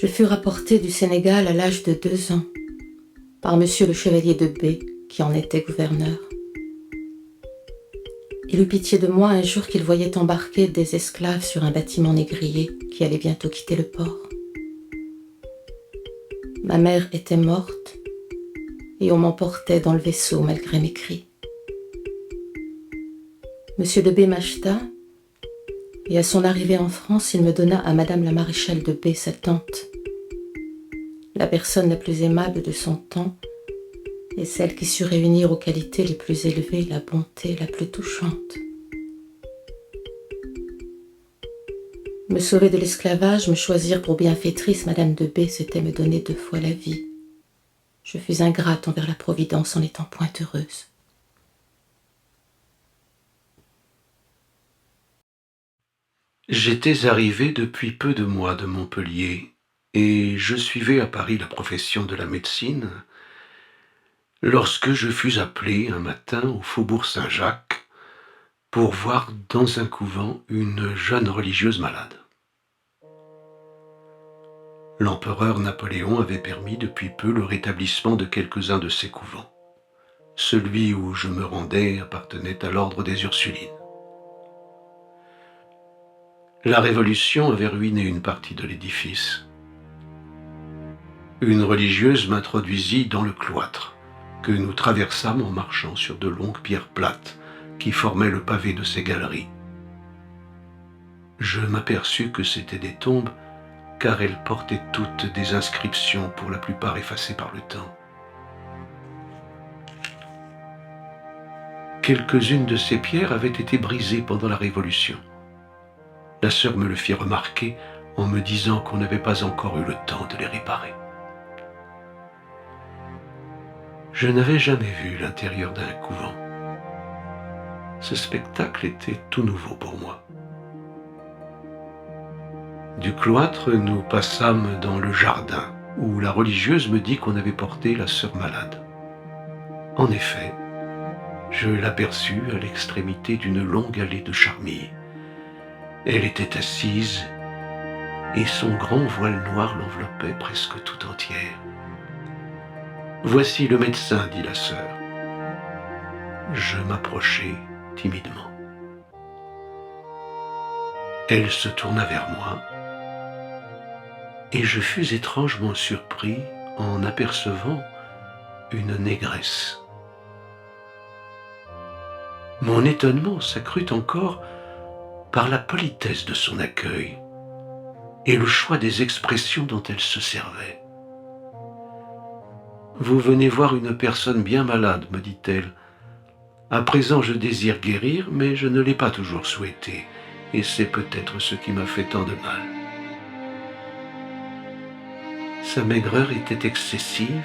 Je fus rapporté du Sénégal à l'âge de 2 ans par monsieur le chevalier de B, qui en était gouverneur. Il eut pitié de moi un jour qu'il voyait embarquer des esclaves sur un bâtiment négrier qui allait bientôt quitter le port. Ma mère était morte et on m'emportait dans le vaisseau malgré mes cris. Monsieur de B m'acheta et à son arrivée en France, il me donna à madame la maréchale de B, sa tante, la personne la plus aimable de son temps et celle qui sut réunir aux qualités les plus élevées la bonté la plus touchante. Me sauver de l'esclavage, me choisir pour bienfaitrice, madame de B, c'était me donner 2 fois la vie. Je fus ingrate envers la Providence en n'étant point heureuse. J'étais arrivé depuis peu de mois de Montpellier et je suivais à Paris la profession de la médecine lorsque je fus appelé un matin au faubourg Saint-Jacques pour voir dans un couvent une jeune religieuse malade. L'empereur Napoléon avait permis depuis peu le rétablissement de quelques-uns de ces couvents. Celui où je me rendais appartenait à l'ordre des Ursulines. La Révolution avait ruiné une partie de l'édifice. Une religieuse m'introduisit dans le cloître, que nous traversâmes en marchant sur de longues pierres plates qui formaient le pavé de ces galeries. Je m'aperçus que c'étaient des tombes, car elles portaient toutes des inscriptions, pour la plupart effacées par le temps. Quelques-unes de ces pierres avaient été brisées pendant la Révolution. La sœur me le fit remarquer en me disant qu'on n'avait pas encore eu le temps de les réparer. Je n'avais jamais vu l'intérieur d'un couvent. Ce spectacle était tout nouveau pour moi. Du cloître, nous passâmes dans le jardin, où la religieuse me dit qu'on avait porté la sœur malade. En effet, je l'aperçus à l'extrémité d'une longue allée de charmilles. Elle était assise et son grand voile noir l'enveloppait presque tout entière. « Voici le médecin, dit la sœur. » Je m'approchai timidement. Elle se tourna vers moi et je fus étrangement surpris en apercevant une négresse. Mon étonnement s'accrut encore par la politesse de son accueil et le choix des expressions dont elle se servait. « Vous venez voir une personne bien malade, me dit-elle. À présent, je désire guérir, mais je ne l'ai pas toujours souhaité, et c'est peut-être ce qui m'a fait tant de mal. » Sa maigreur était excessive,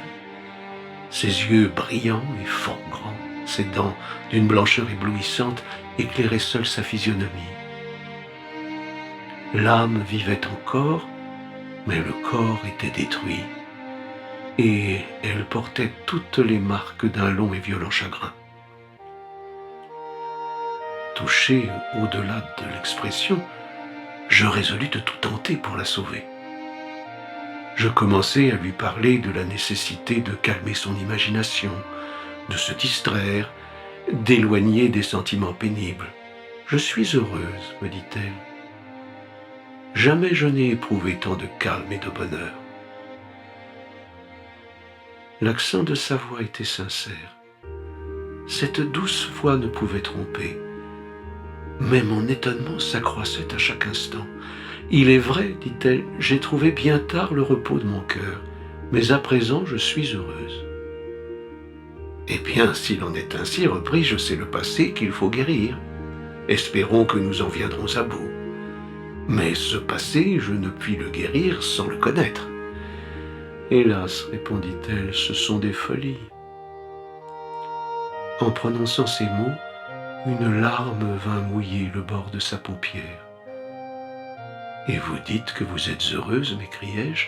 ses yeux brillants et fort grands, ses dents d'une blancheur éblouissante éclairaient seules sa physionomie. L'âme vivait encore, mais le corps était détruit, et elle portait toutes les marques d'un long et violent chagrin. Touché au-delà de l'expression, je résolus de tout tenter pour la sauver. Je commençai à lui parler de la nécessité de calmer son imagination, de se distraire, d'éloigner des sentiments pénibles. « Je suis heureuse, me dit-elle. Jamais je n'ai éprouvé tant de calme et de bonheur. » L'accent de sa voix était sincère. Cette douce voix ne pouvait tromper. Mais mon étonnement s'accroissait à chaque instant. « Il est vrai, dit-elle, j'ai trouvé bien tard le repos de mon cœur, mais à présent je suis heureuse. » Eh bien, s'il en est ainsi, repris-je, c'est le passé qu'il faut guérir. Espérons que nous en viendrons à bout. Mais ce passé, je ne puis le guérir sans le connaître. Hélas, répondit-elle, ce sont des folies. En prononçant ces mots, une larme vint mouiller le bord de sa paupière. « Et vous dites que vous êtes heureuse, m'écriai-je.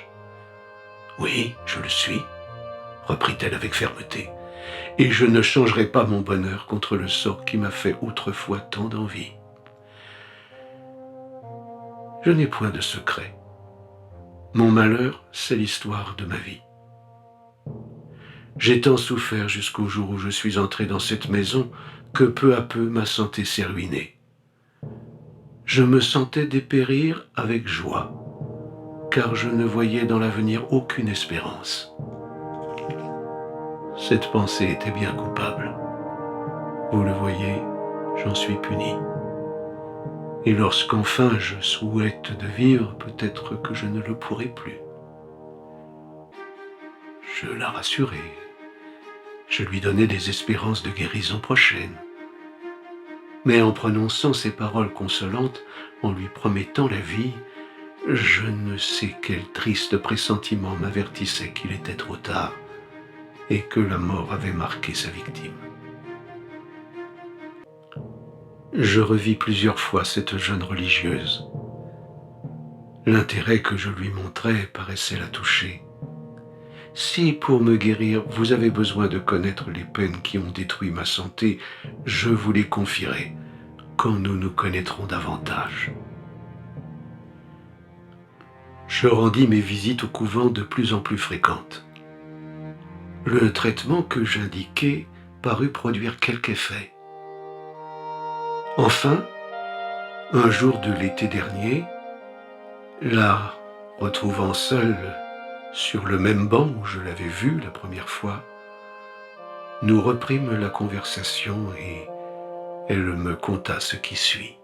« Oui, je le suis, reprit-elle avec fermeté, et je ne changerai pas mon bonheur contre le sort qui m'a fait autrefois tant d'envie. Je n'ai point de secret. Mon malheur, c'est l'histoire de ma vie. J'ai tant souffert jusqu'au jour où je suis entré dans cette maison que peu à peu ma santé s'est ruinée. Je me sentais dépérir avec joie, car je ne voyais dans l'avenir aucune espérance. Cette pensée était bien coupable. Vous le voyez, j'en suis puni. Et lorsqu'enfin je souhaite de vivre, peut-être que je ne le pourrai plus. Je la rassurai. Je lui donnai des espérances de guérison prochaine. Mais en prononçant ces paroles consolantes, en lui promettant la vie, je ne sais quel triste pressentiment m'avertissait qu'il était trop tard et que la mort avait marqué sa victime. Je revis plusieurs fois cette jeune religieuse. L'intérêt que je lui montrais paraissait la toucher. Si, pour me guérir, vous avez besoin de connaître les peines qui ont détruit ma santé, je vous les confierai quand nous nous connaîtrons davantage. Je rendis mes visites au couvent de plus en plus fréquentes. Le traitement que j'indiquais parut produire quelque effet. Enfin, un jour de l'été dernier, la retrouvant seule sur le même banc où je l'avais vue la première fois, nous reprîmes la conversation et elle me conta ce qui suit.